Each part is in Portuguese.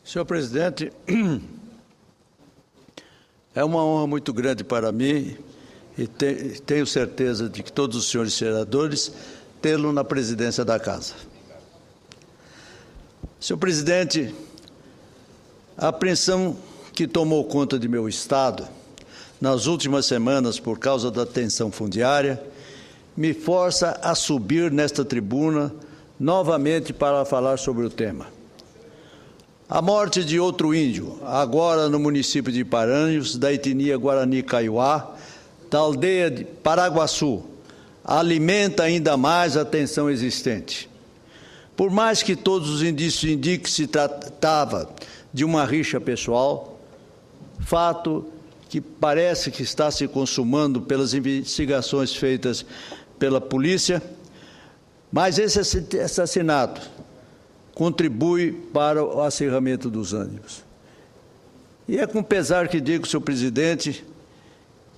Senhor presidente, é uma honra muito grande para mim e tenho certeza de que todos os senhores senadores tê-lo na presidência da Casa. Senhor presidente, a apreensão que tomou conta de meu Estado nas últimas semanas por causa da tensão fundiária me força a subir nesta tribuna novamente para falar sobre o tema. A morte de outro índio, agora no município de Paranhos, da etnia Guarani-Kaiowá, da aldeia de Paraguaçu, alimenta ainda mais a tensão existente. Por mais que todos os indícios indiquem que se tratava de uma rixa pessoal, fato que parece que está se consumando pelas investigações feitas pela polícia, mas esse assassinato contribui para o acirramento dos ânimos. E é com pesar que digo, senhor presidente,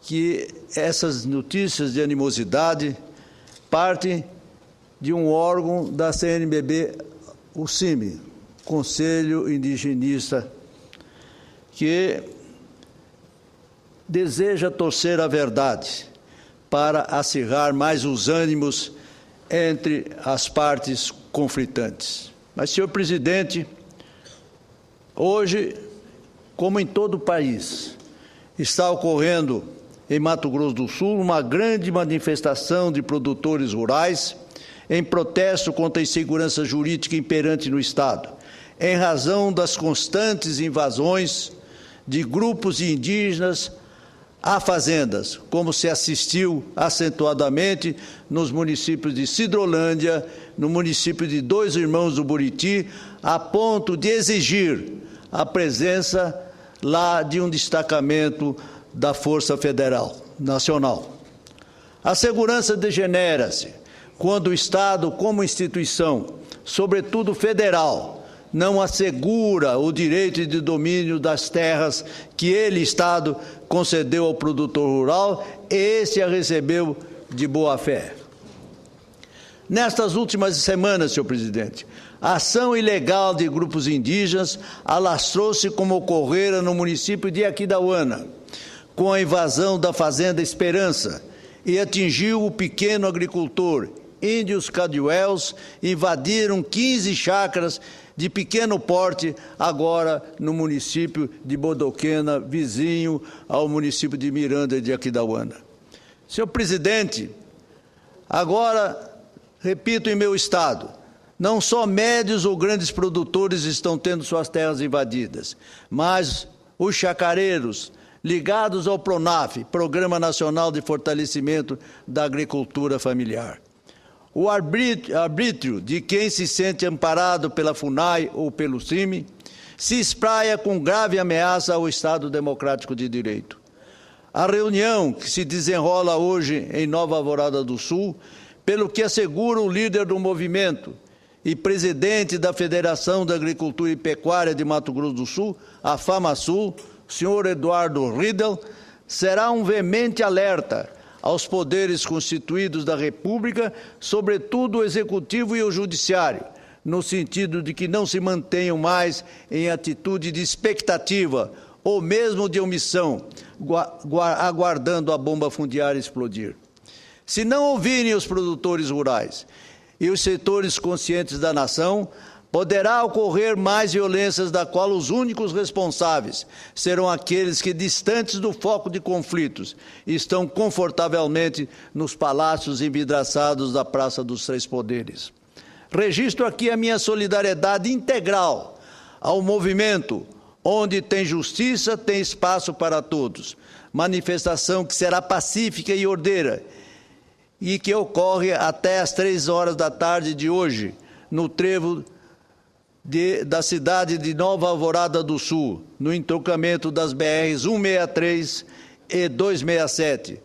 que essas notícias de animosidade partem de um órgão da CNBB, o CIMI, Conselho Indigenista, que deseja torcer a verdade para acirrar mais os ânimos entre as partes conflitantes. Mas, senhor presidente, hoje, como em todo o país, está ocorrendo em Mato Grosso do Sul uma grande manifestação de produtores rurais em protesto contra a insegurança jurídica imperante no Estado, em razão das constantes invasões de grupos de indígenas a fazendas, como se assistiu acentuadamente nos municípios de Sidrolândia, no município de Dois Irmãos do Buriti, a ponto de exigir a presença lá de um destacamento da Força Federal Nacional. A segurança degenera-se quando o Estado, como instituição, sobretudo federal, não assegura o direito de domínio das terras que ele, Estado, concedeu ao produtor rural e esse a recebeu de boa fé. Nestas últimas semanas, senhor presidente, a ação ilegal de grupos indígenas alastrou-se como ocorrera no município de Aquidauana, com a invasão da Fazenda Esperança, e atingiu o pequeno agricultor. Índios Cadiuels invadiram 15 chácaras de pequeno porte, agora no município de Bodoquena, vizinho ao município de Miranda de Aquidauana. Senhor presidente, agora, repito, em meu Estado, não só médios ou grandes produtores estão tendo suas terras invadidas, mas os chacareiros ligados ao PRONAF, Programa Nacional de Fortalecimento da Agricultura Familiar. O arbítrio de quem se sente amparado pela FUNAI ou pelo CIMI se espraia com grave ameaça ao Estado Democrático de Direito. A reunião que se desenrola hoje em Nova Alvorada do Sul, pelo que assegura o líder do movimento e presidente da Federação da Agricultura e Pecuária de Mato Grosso do Sul, a FAMASUL, senhor Eduardo Riedel, será um veemente alerta aos poderes constituídos da República, sobretudo o Executivo e o Judiciário, no sentido de que não se mantenham mais em atitude de expectativa ou mesmo de omissão, aguardando a bomba fundiária explodir. Se não ouvirem os produtores rurais e os setores conscientes da nação, poderá ocorrer mais violências, da qual os únicos responsáveis serão aqueles que, distantes do foco de conflitos, estão confortavelmente nos palácios envidraçados da Praça dos Três Poderes. Registro aqui a minha solidariedade integral ao movimento onde tem justiça, tem espaço para todos. Manifestação que será pacífica e ordeira e que ocorre até às 3 horas da tarde de hoje, no trevo da cidade de Nova Alvorada do Sul, no entroncamento das BRs 163 e 267,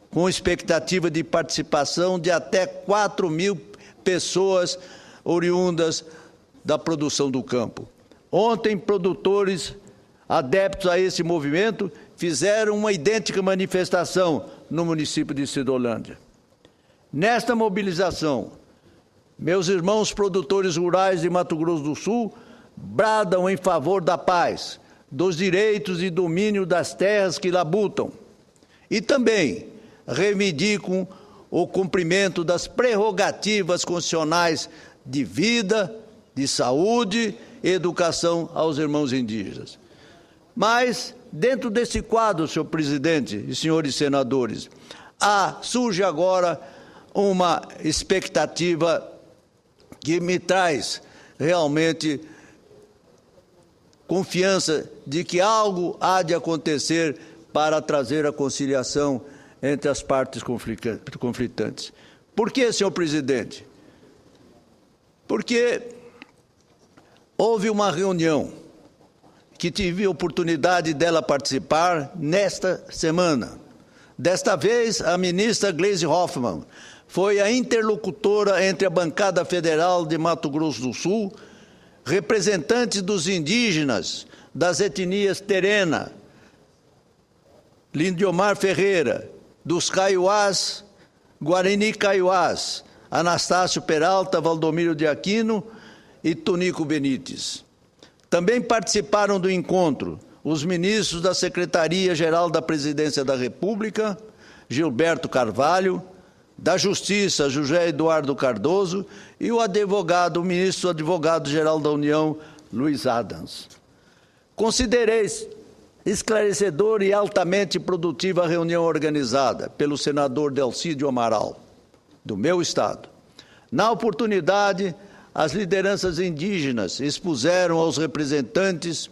com expectativa de participação de até 4.000 pessoas oriundas da produção do campo. Ontem, produtores adeptos a esse movimento fizeram uma idêntica manifestação no município de Sidolândia. Nesta mobilização, meus irmãos produtores rurais de Mato Grosso do Sul bradam em favor da paz, dos direitos e domínio das terras que labutam, e também reivindicam o cumprimento das prerrogativas constitucionais de vida, de saúde e educação aos irmãos indígenas. Mas, dentro desse quadro, senhor presidente e senhores senadores, surge agora uma expectativa que me traz realmente confiança de que algo há de acontecer para trazer a conciliação entre as partes conflitantes. Por que, senhor presidente? Porque houve uma reunião que tive a oportunidade dela participar nesta semana. Desta vez, a ministra Gleisi Hoffmann foi a interlocutora entre a bancada federal de Mato Grosso do Sul, representantes dos indígenas, das etnias Terena, Lindomar Ferreira, dos Kaiowás, Guarani Kaiowás, Anastácio Peralta, Valdomiro de Aquino e Tonico Benites. Também participaram do encontro os ministros da Secretaria-Geral da Presidência da República, Gilberto Carvalho, da Justiça, José Eduardo Cardoso, e o ministro advogado-geral da União, Luiz Adams. Considerei esclarecedora e altamente produtiva a reunião organizada pelo senador Delcídio Amaral, do meu estado. Na oportunidade, as lideranças indígenas expuseram aos representantes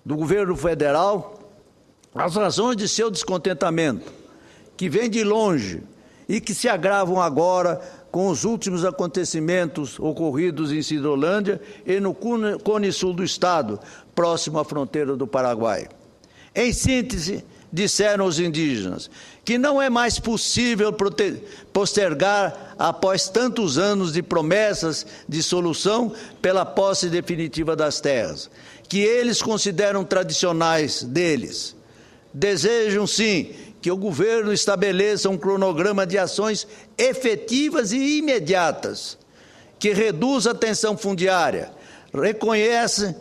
do governo federal as razões de seu descontentamento, que vem de longe e que se agravam agora com os últimos acontecimentos ocorridos em Sidrolândia e no Cone Sul do estado, próximo à fronteira do Paraguai. Em síntese, disseram os indígenas que não é mais possível postergar, após tantos anos de promessas de solução, pela posse definitiva das terras, que eles consideram tradicionais deles. Desejam, sim, que o governo estabeleça um cronograma de ações efetivas e imediatas, que reduza a tensão fundiária, reconhece,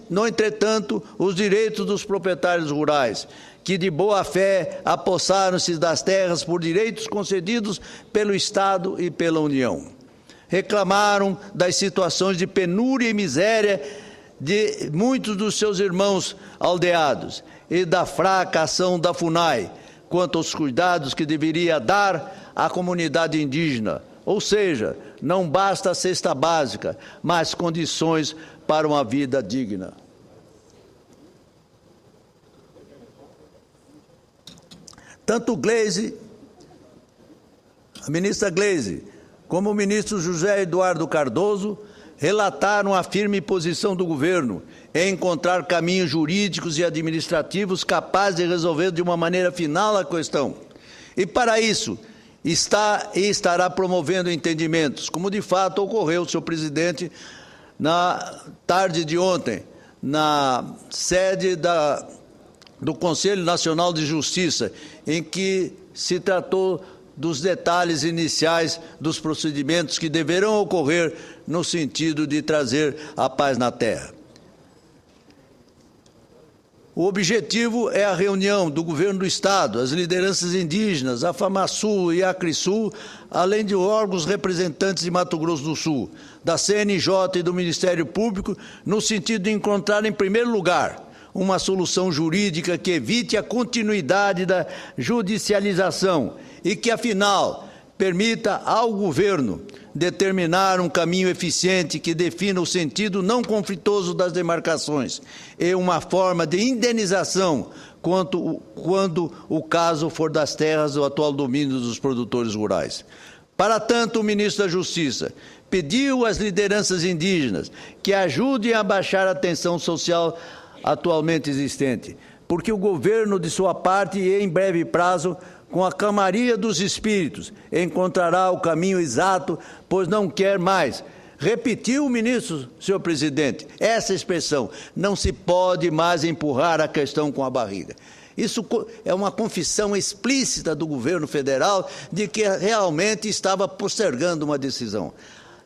no entretanto, os direitos dos proprietários rurais, que de boa fé apossaram-se das terras por direitos concedidos pelo Estado e pela União. Reclamaram das situações de penúria e miséria de muitos dos seus irmãos aldeados e da fraca ação da FUNAI quanto aos cuidados que deveria dar à comunidade indígena. Ou seja, não basta a cesta básica, mas condições para uma vida digna. Tanto a ministra Gleisi, como o ministro José Eduardo Cardoso relataram a firme posição do governo em encontrar caminhos jurídicos e administrativos capazes de resolver de uma maneira final a questão. E para isso, estará promovendo entendimentos, como de fato ocorreu, senhor presidente, na tarde de ontem, na sede do Conselho Nacional de Justiça, em que se tratou dos detalhes iniciais dos procedimentos que deverão ocorrer no sentido de trazer a paz na terra. O objetivo é a reunião do governo do Estado, as lideranças indígenas, a FamaSul e a ACRISul, além de órgãos representantes de Mato Grosso do Sul, da CNJ e do Ministério Público, no sentido de encontrar, em primeiro lugar, uma solução jurídica que evite a continuidade da judicialização e que, afinal, permita ao governo determinar um caminho eficiente que defina o sentido não conflituoso das demarcações e uma forma de indenização quando o caso for das terras do atual domínio dos produtores rurais. Para tanto, o ministro da Justiça pediu às lideranças indígenas que ajudem a baixar a tensão social atualmente existente, porque o governo, de sua parte, e em breve prazo, com a calmaria dos espíritos, encontrará o caminho exato, pois não quer mais. Repetiu o ministro, senhor presidente, essa expressão, não se pode mais empurrar a questão com a barriga. Isso é uma confissão explícita do governo federal de que realmente estava postergando uma decisão.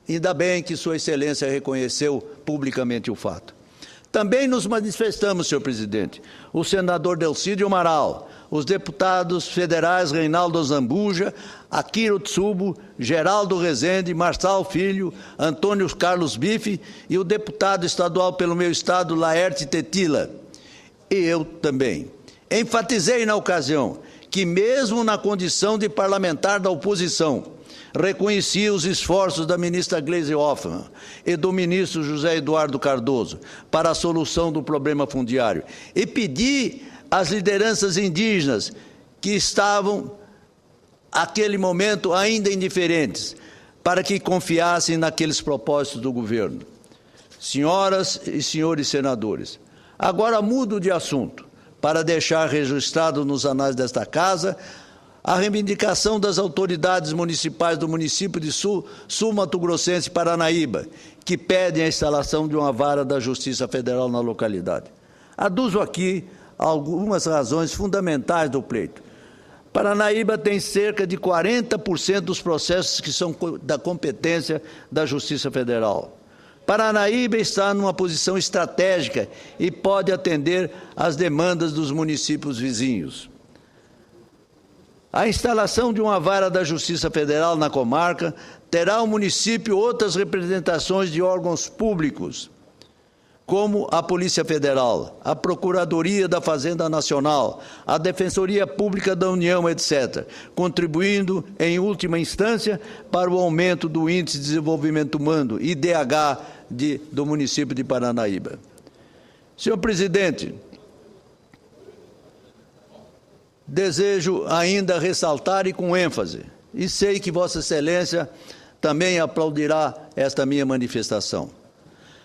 Ainda bem que Sua Excelência reconheceu publicamente o fato. Também nos manifestamos, senhor presidente, o senador Delcídio Amaral, os deputados federais Reinaldo Zambuja, Akira Tsubo, Geraldo Rezende, Marçal Filho, Antônio Carlos Bife e o deputado estadual pelo meu estado, Laerte Tetila. E eu também. Enfatizei na ocasião que, mesmo na condição de parlamentar da oposição, reconhecia os esforços da ministra Gleisi Hoffmann e do ministro José Eduardo Cardoso para a solução do problema fundiário e pedi às lideranças indígenas que estavam, naquele momento, ainda indiferentes, para que confiassem naqueles propósitos do governo. Senhoras e senhores senadores, agora mudo de assunto para deixar registrado nos anais desta Casa a reivindicação das autoridades municipais do município de Sul Mato Grossense e Paranaíba, que pedem a instalação de uma vara da Justiça Federal na localidade. Aduzo aqui algumas razões fundamentais do pleito. Paranaíba tem cerca de 40% dos processos que são da competência da Justiça Federal. Paranaíba está numa posição estratégica e pode atender às demandas dos municípios vizinhos. A instalação de uma vara da Justiça Federal na comarca terá ao município outras representações de órgãos públicos, como a Polícia Federal, a Procuradoria da Fazenda Nacional, a Defensoria Pública da União, etc., contribuindo, em última instância, para o aumento do Índice de Desenvolvimento Humano, IDH, do município de Paranaíba. Senhor presidente, desejo ainda ressaltar e com ênfase, e sei que Vossa Excelência também aplaudirá esta minha manifestação.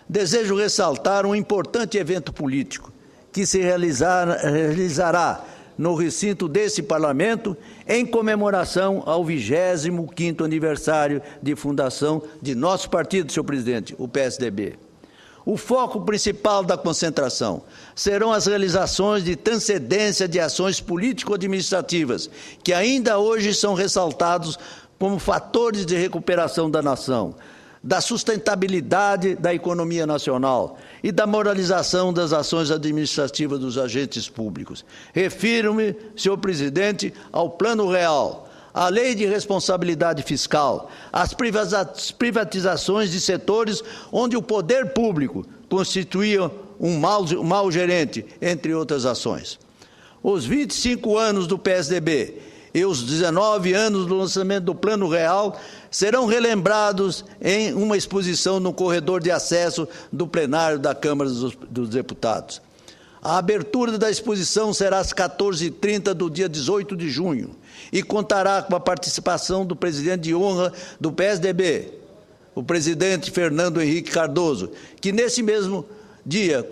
Desejo ressaltar um importante evento político que se realizará no recinto desse Parlamento em comemoração ao 25º aniversário de fundação de nosso partido, senhor presidente, o PSDB. O foco principal da concentração serão as realizações de transcendência de ações político-administrativas, que ainda hoje são ressaltados como fatores de recuperação da nação, da sustentabilidade da economia nacional e da moralização das ações administrativas dos agentes públicos. Refiro-me, senhor presidente, ao Plano Real, à Lei de Responsabilidade Fiscal, às privatizações de setores onde o poder público constituía um mau gerente, entre outras ações. Os 25 anos do PSDB e os 19 anos do lançamento do Plano Real serão relembrados em uma exposição no corredor de acesso do plenário da Câmara dos Deputados. A abertura da exposição será às 14h30 do dia 18 de junho e contará com a participação do presidente de honra do PSDB, o presidente Fernando Henrique Cardoso, que nesse mesmo dia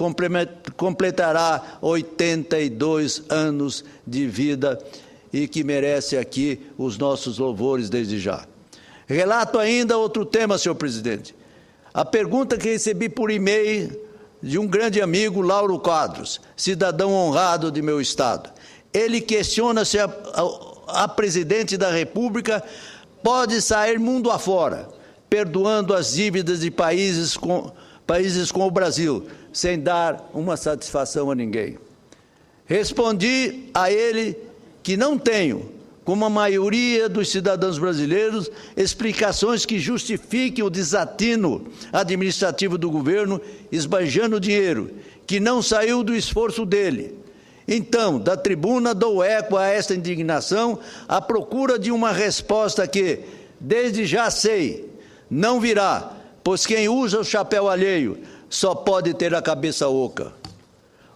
completará 82 anos de vida e que merece aqui os nossos louvores desde já. Relato ainda outro tema, senhor presidente. A pergunta que recebi por e-mail de um grande amigo, Lauro Quadros, cidadão honrado de meu estado. Ele questiona se a presidente da República pode sair mundo afora, perdoando as dívidas de países com o Brasil, sem dar uma satisfação a ninguém. Respondi a ele que não tenho, como a maioria dos cidadãos brasileiros, explicações que justifiquem o desatino administrativo do governo esbanjando dinheiro, que não saiu do esforço dele. Então, da tribuna dou eco a esta indignação, à procura de uma resposta que, desde já sei, não virá, pois quem usa o chapéu alheio só pode ter a cabeça oca.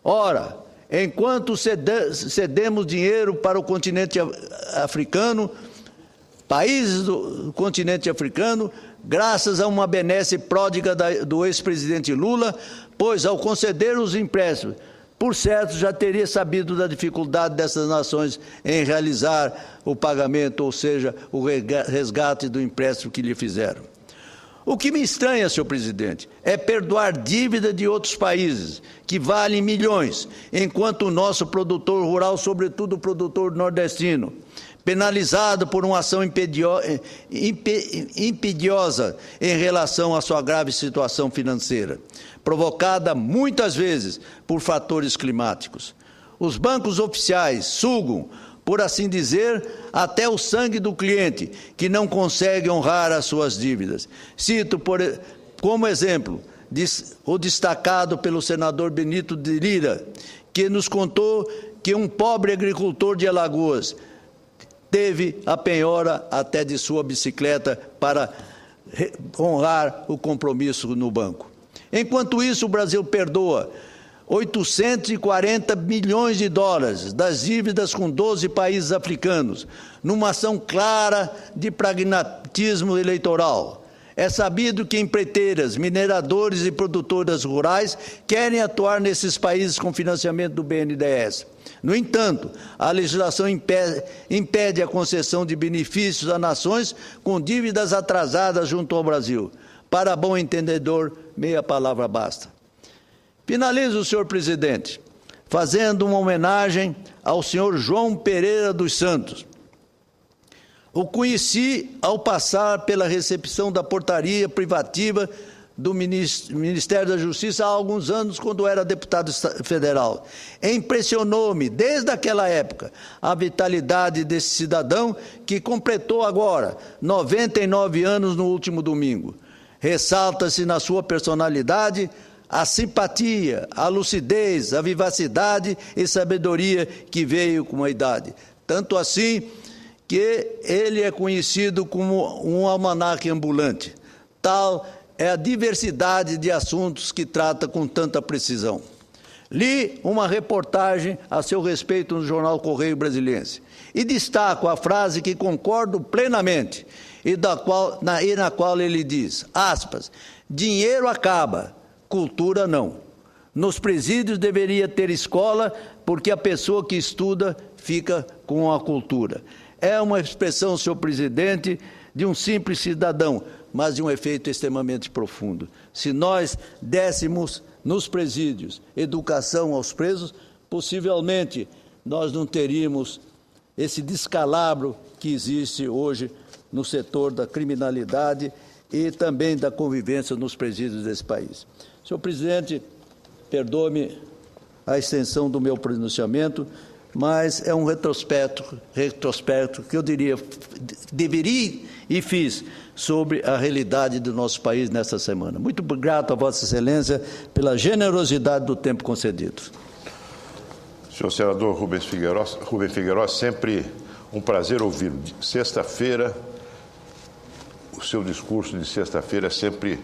Ora, enquanto cedemos dinheiro para o continente africano, países do continente africano, graças a uma benesse pródiga do ex-presidente Lula, pois ao conceder os empréstimos, por certo já teria sabido da dificuldade dessas nações em realizar o pagamento, ou seja, o resgate do empréstimo que lhe fizeram. O que me estranha, senhor presidente, é perdoar dívida de outros países, que valem milhões, enquanto o nosso produtor rural, sobretudo o produtor nordestino, penalizado por uma ação impediosa em relação à sua grave situação financeira, provocada muitas vezes por fatores climáticos. Os bancos oficiais sugam, por assim dizer, até o sangue do cliente, que não consegue honrar as suas dívidas. Cito como exemplo o destacado pelo senador Benito de Lira, que nos contou que um pobre agricultor de Alagoas teve a penhora até de sua bicicleta para honrar o compromisso no banco. Enquanto isso, o Brasil perdoa 840 milhões de dólares das dívidas com 12 países africanos, numa ação clara de pragmatismo eleitoral. É sabido que empreiteiras, mineradores e produtoras rurais querem atuar nesses países com financiamento do BNDES. No entanto, a legislação impede a concessão de benefícios a nações com dívidas atrasadas junto ao Brasil. Para bom entendedor, meia palavra basta. Finalizo, senhor presidente, fazendo uma homenagem ao senhor João Pereira dos Santos. O conheci ao passar pela recepção da portaria privativa do Ministério da Justiça há alguns anos, quando era deputado federal. Impressionou-me, desde aquela época, a vitalidade desse cidadão que completou agora 99 anos no último domingo. Ressalta-se na sua personalidade a simpatia, a lucidez, a vivacidade e sabedoria que veio com a idade. Tanto assim que ele é conhecido como um almanaque ambulante. Tal é a diversidade de assuntos que trata com tanta precisão. Li uma reportagem a seu respeito no jornal Correio Brasiliense e destaco a frase que concordo plenamente e na qual ele diz, aspas, dinheiro acaba, cultura não. Nos presídios deveria ter escola porque a pessoa que estuda fica com a cultura. É uma expressão, senhor presidente, de um simples cidadão, mas de um efeito extremamente profundo. Se nós dessemos nos presídios educação aos presos, possivelmente nós não teríamos esse descalabro que existe hoje no setor da criminalidade e também da convivência nos presídios desse país. Senhor presidente, perdoe-me a extensão do meu pronunciamento, mas é um retrospecto que eu diria, deveria e fiz sobre a realidade do nosso país nesta semana. Muito grato a Vossa Excelência pela generosidade do tempo concedido. Senhor senador Rubens Figueiredo, sempre um prazer ouvi-lo. Sexta-feira, o seu discurso de sexta-feira é sempre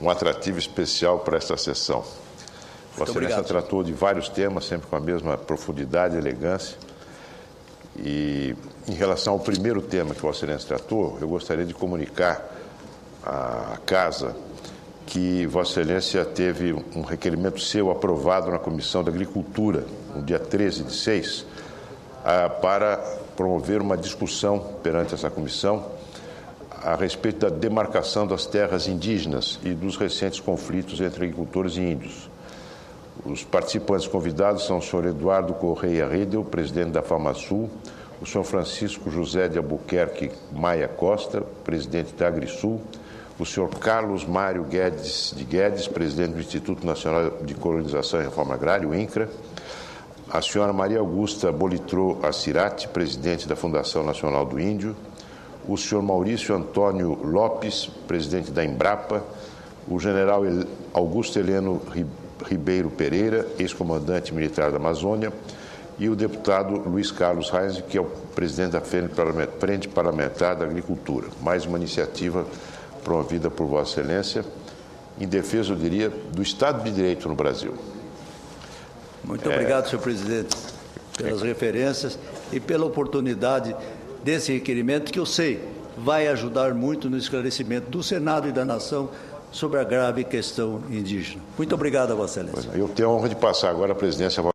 um atrativo especial para esta sessão. Vossa Excelência tratou de vários temas, sempre com a mesma profundidade e elegância. E, em relação ao primeiro tema que Vossa Excelência tratou, eu gostaria de comunicar à Casa que Vossa Excelência teve um requerimento seu aprovado na Comissão da Agricultura, no dia 13/6, para promover uma discussão perante essa comissão a respeito da demarcação das terras indígenas e dos recentes conflitos entre agricultores e índios. Os participantes convidados são o senhor Eduardo Correia Redel, presidente da FamaSul, o senhor Francisco José de Albuquerque Maia Costa, presidente da AgriSul, o senhor Carlos Mário Guedes de Guedes, presidente do Instituto Nacional de Colonização e Reforma Agrária, o INCRA, a senhora Maria Augusta Bolitrô Assirati, presidente da Fundação Nacional do Índio, o senhor Maurício Antônio Lopes, presidente da Embrapa, o general Augusto Heleno Ribeiro Pereira, ex-comandante militar da Amazônia, e o deputado Luiz Carlos Reis, que é o presidente da Frente Parlamentar da Agricultura. Mais uma iniciativa promovida por Vossa Excelência, em defesa, eu diria, do Estado de Direito no Brasil. Muito obrigado, senhor presidente, pelas referências e pela oportunidade desse requerimento, que eu sei vai ajudar muito no esclarecimento do Senado e da nação sobre a grave questão indígena. Muito obrigado a Vossa Excelência. Eu tenho a honra de passar agora a presidência